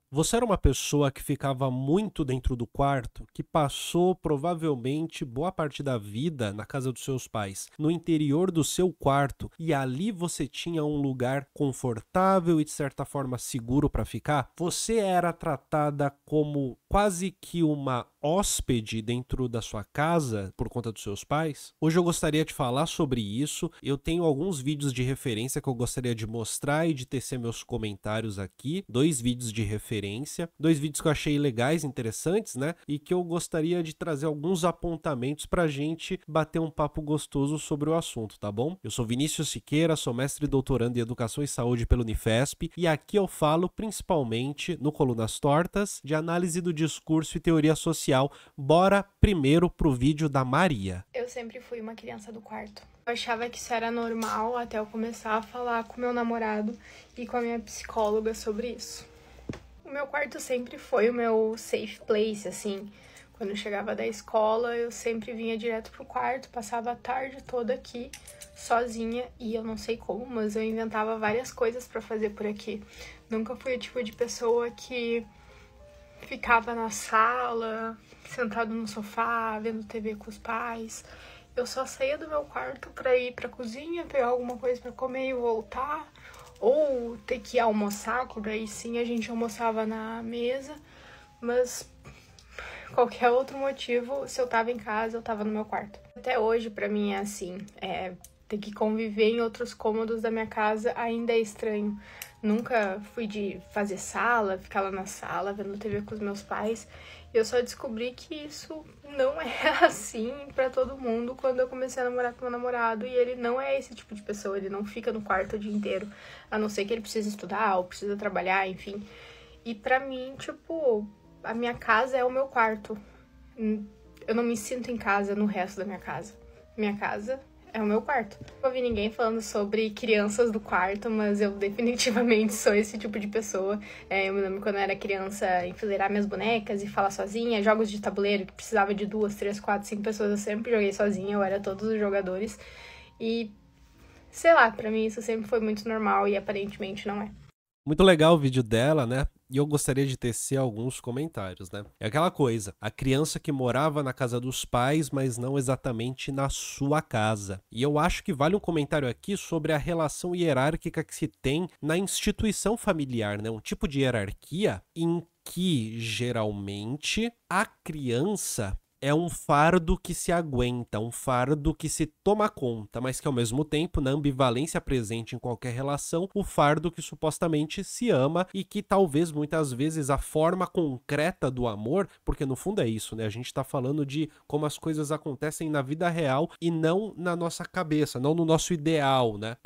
Você era uma pessoa que ficava muito dentro do quarto, que passou provavelmente boa parte da vida na casa dos seus pais, no interior do seu quarto, e ali você tinha um lugar confortável e de certa forma seguro para ficar? Você era tratada como quase que uma hóspede dentro da sua casa por conta dos seus pais? Hoje eu gostaria de falar sobre isso. Eu tenho alguns vídeos de referência que eu gostaria de mostrar e de tecer meus comentários aqui. Dois vídeos de referência, dois vídeos que eu achei legais, interessantes, né? E que eu gostaria de trazer alguns apontamentos pra gente bater um papo gostoso sobre o assunto, tá bom? Eu sou Vinícius Siqueira, sou mestre e doutorando em Educação e Saúde pelo Unifesp e aqui eu falo principalmente no Colunas Tortas de análise do discurso e teoria social. Bora primeiro pro vídeo da Maria. Eu sempre fui uma criança do quarto. Eu achava que isso era normal até eu começar a falar com meu namorado e com a minha psicóloga sobre isso. O meu quarto sempre foi o meu safe place, assim. Quando eu chegava da escola, eu sempre vinha direto pro quarto, passava a tarde toda aqui, sozinha, e eu não sei como, mas eu inventava várias coisas pra fazer por aqui. Nunca fui o tipo de pessoa que ficava na sala, sentado no sofá, vendo TV com os pais. Eu só saía do meu quarto pra ir pra cozinha, pegar alguma coisa pra comer e voltar. Ou ter que almoçar, porque aí sim a gente almoçava na mesa. Mas qualquer outro motivo, se eu tava em casa, eu tava no meu quarto. Até hoje, pra mim, é assim. Ter que conviver em outros cômodos da minha casa ainda é estranho. Nunca fui de fazer sala, ficar lá na sala, vendo TV com os meus pais. Eu só descobri que isso não é assim pra todo mundo quando eu comecei a namorar com meu namorado. E ele não é esse tipo de pessoa, ele não fica no quarto o dia inteiro. A não ser que ele precise estudar ou precisa trabalhar, enfim. E pra mim, tipo, a minha casa é o meu quarto. Eu não me sinto em casa no resto da minha casa. Minha casa é o meu quarto. Não ouvi ninguém falando sobre crianças do quarto, mas eu definitivamente sou esse tipo de pessoa. Eu me lembro quando eu era criança, enfileirar minhas bonecas e falar sozinha. Jogos de tabuleiro que precisava de 2, 3, 4, 5 pessoas, eu sempre joguei sozinha, eu era todos os jogadores. E, sei lá, pra mim isso sempre foi muito normal e aparentemente não é. Muito legal o vídeo dela, né? E eu gostaria de tecer alguns comentários, né? É aquela coisa, a criança que morava na casa dos pais, mas não exatamente na sua casa. E eu acho que vale um comentário aqui sobre a relação hierárquica que se tem na instituição familiar, né? Um tipo de hierarquia em que, geralmente, a criança é um fardo que se aguenta, um fardo que se toma conta, mas que ao mesmo tempo, na ambivalência presente em qualquer relação, o fardo que supostamente se ama e que talvez muitas vezes a forma concreta do amor, porque no fundo é isso, né? A gente tá falando de como as coisas acontecem na vida real e não na nossa cabeça, não no nosso ideal, né?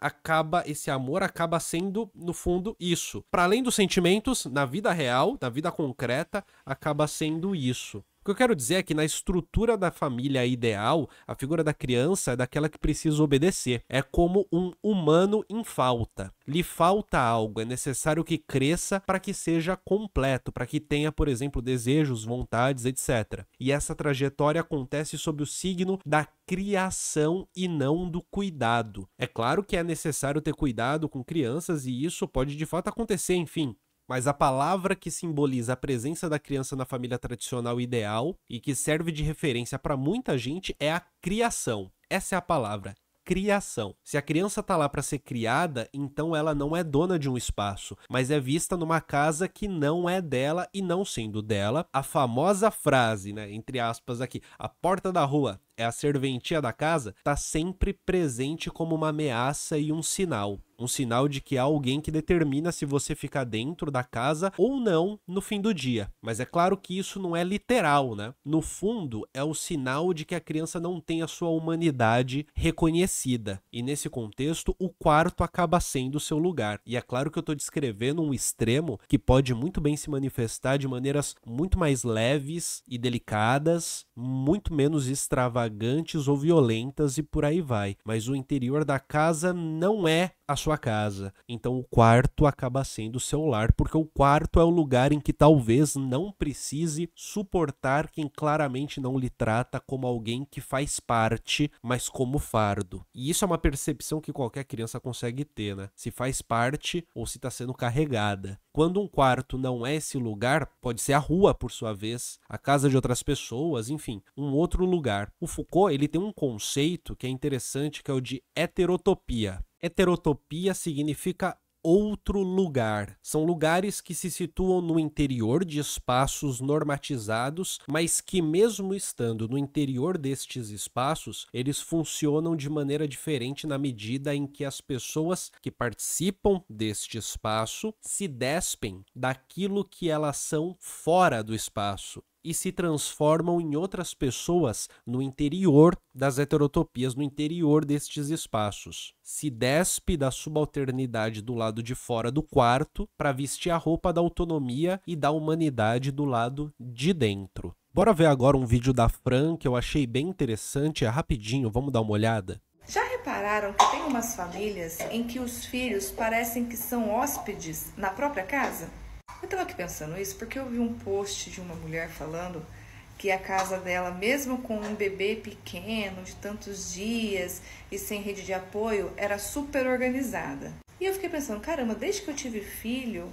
Esse amor acaba sendo, no fundo, isso. Para além dos sentimentos, na vida real, na vida concreta, acaba sendo isso. O que eu quero dizer é que na estrutura da família ideal, a figura da criança é daquela que precisa obedecer. É como um humano em falta. Lhe falta algo, é necessário que cresça para que seja completo, para que tenha, por exemplo, desejos, vontades, etc. E essa trajetória acontece sob o signo da criação e não do cuidado. É claro que é necessário ter cuidado com crianças e isso pode de fato acontecer, enfim. Mas a palavra que simboliza a presença da criança na família tradicional ideal e que serve de referência para muita gente é a criação. Essa é a palavra. Criação. Se a criança tá lá para ser criada, então ela não é dona de um espaço, mas é vista numa casa que não é dela e não sendo dela, a famosa frase, né, entre aspas aqui, a porta da rua é a serventia da casa, tá sempre presente como uma ameaça e um sinal. Um sinal de que há alguém que determina se você ficar dentro da casa ou não no fim do dia. Mas é claro que isso não é literal, né? No fundo, é o sinal de que a criança não tem a sua humanidade reconhecida. E nesse contexto, o quarto acaba sendo o seu lugar. E é claro que eu estou descrevendo um extremo que pode muito bem se manifestar de maneiras muito mais leves e delicadas, muito menos extravagantes ou violentas e por aí vai. Mas o interior da casa não é a sua casa. Então o quarto acaba sendo o seu lar, porque o quarto é o lugar em que talvez não precise suportar quem claramente não lhe trata como alguém que faz parte, mas como fardo. E isso é uma percepção que qualquer criança consegue ter, né? Se faz parte ou se está sendo carregada. Quando um quarto não é esse lugar, pode ser a rua, por sua vez, a casa de outras pessoas, enfim, um outro lugar. O Foucault, ele tem um conceito que é interessante, que é o de heterotopia. Heterotopia significa outro lugar. São lugares que se situam no interior de espaços normatizados, mas que mesmo estando no interior destes espaços, eles funcionam de maneira diferente na medida em que as pessoas que participam deste espaço se despem daquilo que elas são fora do espaço e se transformam em outras pessoas no interior das heterotopias, no interior destes espaços. Se despe da subalternidade do lado de fora do quarto para vestir a roupa da autonomia e da humanidade do lado de dentro. Bora ver agora um vídeo da Fran que eu achei bem interessante, é rapidinho, vamos dar uma olhada? Já repararam que tem umas famílias em que os filhos parecem que são hóspedes na própria casa? Eu estava aqui pensando isso porque eu vi um post de uma mulher falando que a casa dela, mesmo com um bebê pequeno, de tantos dias e sem rede de apoio, era super organizada. E eu fiquei pensando, caramba, desde que eu tive filho,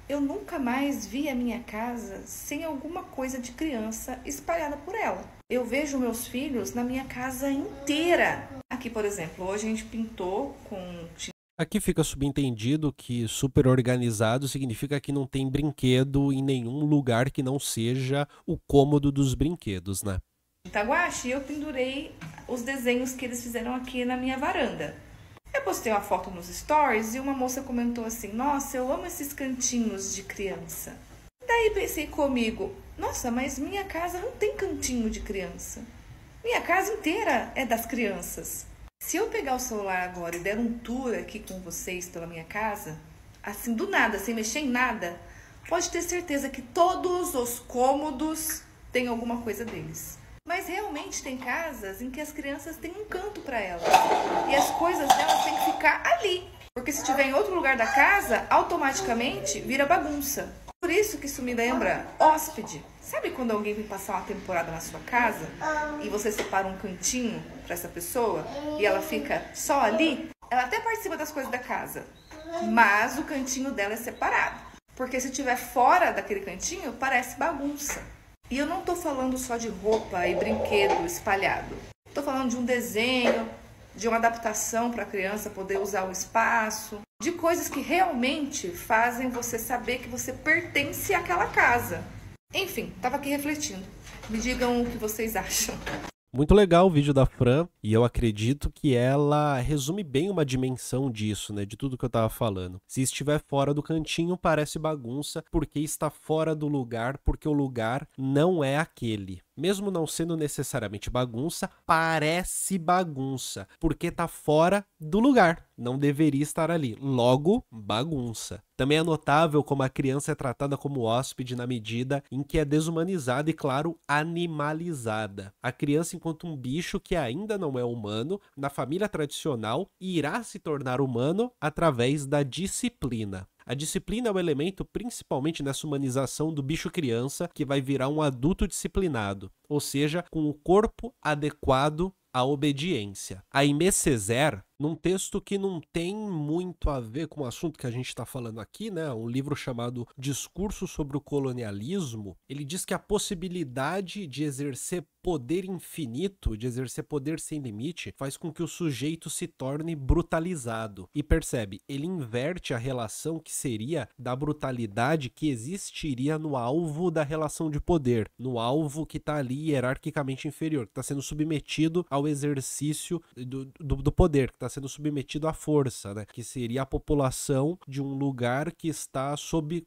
eu nunca mais vi a minha casa sem alguma coisa de criança espalhada por ela. Eu vejo meus filhos na minha casa inteira. Aqui, por exemplo, hoje a gente pintou com... Aqui fica subentendido que super organizado significa que não tem brinquedo em nenhum lugar que não seja o cômodo dos brinquedos, né? Itaguache, eu pendurei os desenhos que eles fizeram aqui na minha varanda. Eu postei uma foto nos stories e uma moça comentou assim, nossa, eu amo esses cantinhos de criança. Daí pensei comigo, nossa, mas minha casa não tem cantinho de criança. Minha casa inteira é das crianças. Se eu pegar o celular agora e der um tour aqui com vocês pela minha casa, assim do nada, sem mexer em nada, pode ter certeza que todos os cômodos têm alguma coisa deles. Mas realmente tem casas em que as crianças têm um canto para elas. E as coisas delas têm que ficar ali. Porque se estiver em outro lugar da casa, automaticamente vira bagunça. Por isso que isso me lembra hóspede. Sabe quando alguém vem passar uma temporada na sua casa e você separa um cantinho para essa pessoa e ela fica só ali? Ela até participa das coisas da casa, mas o cantinho dela é separado. Porque se estiver fora daquele cantinho, parece bagunça. E eu não tô falando só de roupa e brinquedo espalhado. Tô falando de um desenho, de uma adaptação para a criança poder usar o espaço, de coisas que realmente fazem você saber que você pertence àquela casa. Enfim, tava aqui refletindo. Me digam o que vocês acham. Muito legal o vídeo da Fran, e eu acredito que ela resume bem uma dimensão disso, né, de tudo que eu tava falando. Se estiver fora do cantinho, parece bagunça, porque está fora do lugar, porque o lugar não é aquele. Mesmo não sendo necessariamente bagunça, parece bagunça, porque tá fora do lugar, não deveria estar ali. Logo, bagunça. Também é notável como a criança é tratada como hóspede na medida em que é desumanizada e, claro, animalizada. A criança, enquanto um bicho que ainda não é humano, na família tradicional, irá se tornar humano através da disciplina. A disciplina é o elemento principalmente nessa humanização do bicho criança que vai virar um adulto disciplinado, ou seja, com o corpo adequado à obediência. A Aimé Césaire, num texto que não tem muito a ver com o assunto que a gente está falando aqui, né? Um livro chamado Discurso sobre o Colonialismo, ele diz que a possibilidade de exercer poder infinito, de exercer poder sem limite, faz com que o sujeito se torne brutalizado. E percebe, ele inverte a relação que seria da brutalidade que existiria no alvo da relação de poder, no alvo que está ali hierarquicamente inferior, que está sendo submetido ao exercício do poder, que está sendo submetido à força, né? Que seria a população de um lugar que está sob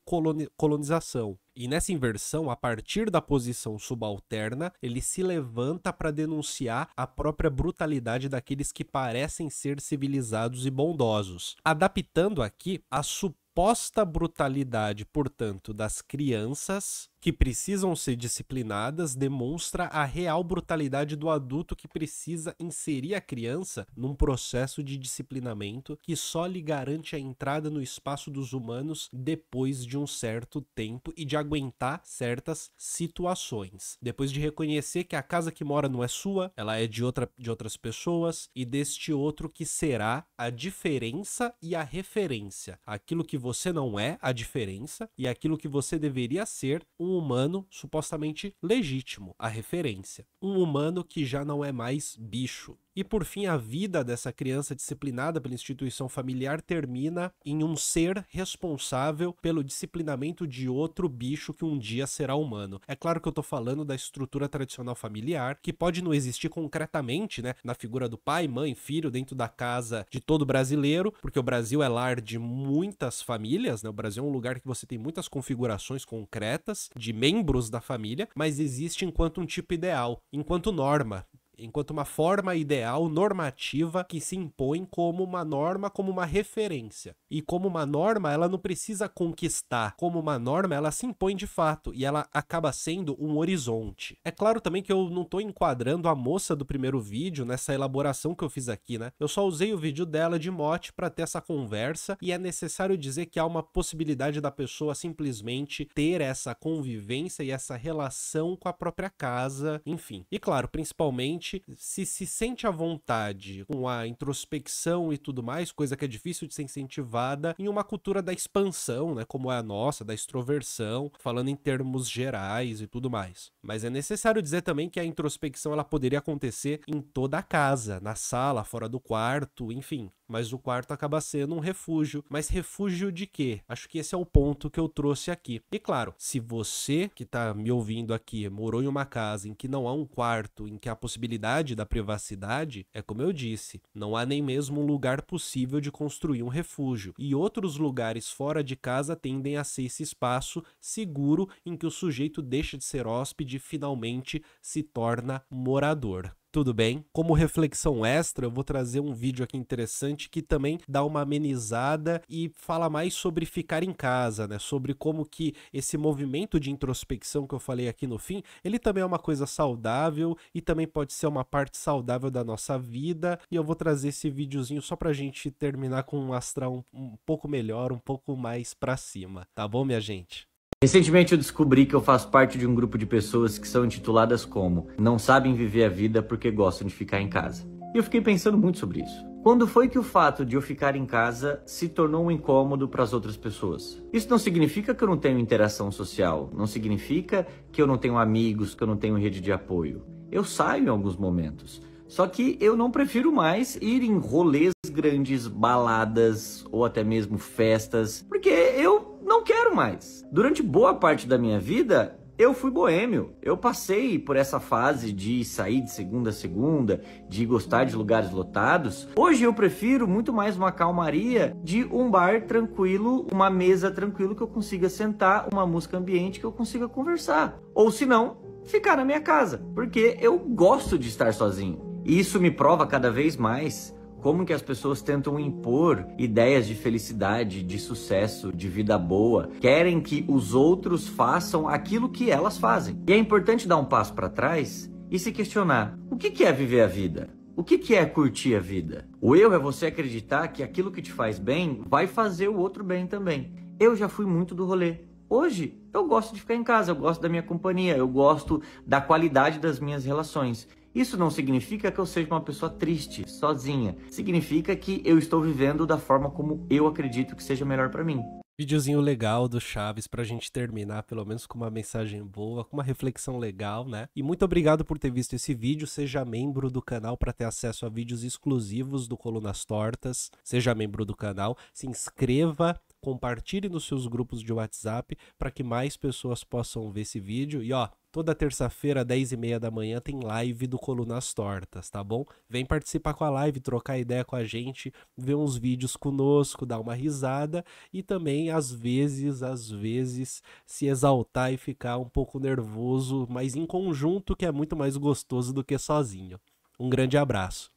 colonização. E nessa inversão, a partir da posição subalterna, ele se levanta para denunciar a própria brutalidade daqueles que parecem ser civilizados e bondosos. Adaptando aqui a suposta brutalidade, portanto, das crianças que precisam ser disciplinadas demonstra a real brutalidade do adulto que precisa inserir a criança num processo de disciplinamento que só lhe garante a entrada no espaço dos humanos depois de um certo tempo e de aguentar certas situações. Depois de reconhecer que a casa que mora não é sua, ela é de outras pessoas, e deste outro que será a diferença e a referência. Aquilo que você não é, a diferença, e aquilo que você deveria ser, um humano supostamente legítimo, a referência. Um humano que já não é mais bicho. E por fim, a vida dessa criança disciplinada pela instituição familiar termina em um ser responsável pelo disciplinamento de outro bicho que um dia será humano. É claro que eu tô falando da estrutura tradicional familiar, que pode não existir concretamente, né, na figura do pai, mãe, filho, dentro da casa de todo brasileiro, porque o Brasil é lar de muitas famílias, né? O Brasil é um lugar que você tem muitas configurações concretas de membros da família, mas existe enquanto um tipo ideal, enquanto norma, enquanto uma forma ideal normativa que se impõe como uma norma, como uma referência. E como uma norma, ela não precisa conquistar. Como uma norma, ela se impõe de fato e ela acaba sendo um horizonte. É claro também que eu não estou enquadrando a moça do primeiro vídeo nessa elaboração que eu fiz aqui, né? Eu só usei o vídeo dela de mote para ter essa conversa, e é necessário dizer que há uma possibilidade da pessoa simplesmente ter essa convivência e essa relação com a própria casa, enfim. E claro, principalmente se sente à vontade com a introspecção e tudo mais, coisa que é difícil de ser incentivada em uma cultura da expansão, né, como é a nossa, da extroversão, falando em termos gerais e tudo mais. Mas é necessário dizer também que a introspecção ela poderia acontecer em toda a casa, na sala, fora do quarto, enfim. Mas o quarto acaba sendo um refúgio. Mas refúgio de quê? Acho que esse é o ponto que eu trouxe aqui. E claro, se você que tá me ouvindo aqui morou em uma casa em que não há um quarto, em que há a possibilidade da privacidade, é como eu disse, não há nem mesmo um lugar possível de construir um refúgio. E outros lugares fora de casa tendem a ser esse espaço seguro em que o sujeito deixa de ser hóspede e finalmente se torna morador. Tudo bem? Como reflexão extra, eu vou trazer um vídeo aqui interessante que também dá uma amenizada e fala mais sobre ficar em casa, né? Sobre como que esse movimento de introspecção que eu falei aqui no fim, ele também é uma coisa saudável e também pode ser uma parte saudável da nossa vida. E eu vou trazer esse videozinho só pra gente terminar com um astral um pouco melhor, um pouco mais pra cima. Tá bom, minha gente? Recentemente eu descobri que eu faço parte de um grupo de pessoas que são intituladas como não sabem viver a vida porque gostam de ficar em casa. E eu fiquei pensando muito sobre isso. Quando foi que o fato de eu ficar em casa se tornou um incômodo para as outras pessoas? Isso não significa que eu não tenho interação social, não significa que eu não tenho amigos, que eu não tenho rede de apoio. Eu saio em alguns momentos. Só que eu não prefiro mais ir em rolês grandes, baladas ou até mesmo festas, porque eu não quero mais. Durante boa parte da minha vida, eu fui boêmio. Eu passei por essa fase de sair de segunda a segunda, de gostar de lugares lotados. Hoje eu prefiro muito mais uma calmaria de um bar tranquilo, uma mesa tranquila que eu consiga sentar, uma música ambiente que eu consiga conversar. Ou se não, ficar na minha casa, porque eu gosto de estar sozinho. E isso me prova cada vez mais como que as pessoas tentam impor ideias de felicidade, de sucesso, de vida boa. Querem que os outros façam aquilo que elas fazem. E é importante dar um passo para trás e se questionar: o que é viver a vida? O que é curtir a vida? O erro é você acreditar que aquilo que te faz bem vai fazer o outro bem também. Eu já fui muito do rolê. Hoje, eu gosto de ficar em casa, eu gosto da minha companhia, eu gosto da qualidade das minhas relações. Isso não significa que eu seja uma pessoa triste, sozinha. Significa que eu estou vivendo da forma como eu acredito que seja melhor para mim. Videozinho legal do Chaves pra gente terminar, pelo menos com uma mensagem boa, com uma reflexão legal, né? E muito obrigado por ter visto esse vídeo. Seja membro do canal para ter acesso a vídeos exclusivos do Colunas Tortas. Seja membro do canal, se inscreva, compartilhe nos seus grupos de WhatsApp para que mais pessoas possam ver esse vídeo. E ó, toda terça-feira, 10h30 da manhã, tem live do Colunas Tortas, tá bom? Vem participar com a live, trocar ideia com a gente, ver uns vídeos conosco, dar uma risada e também, às vezes, se exaltar e ficar um pouco nervoso, mas em conjunto, que é muito mais gostoso do que sozinho. Um grande abraço.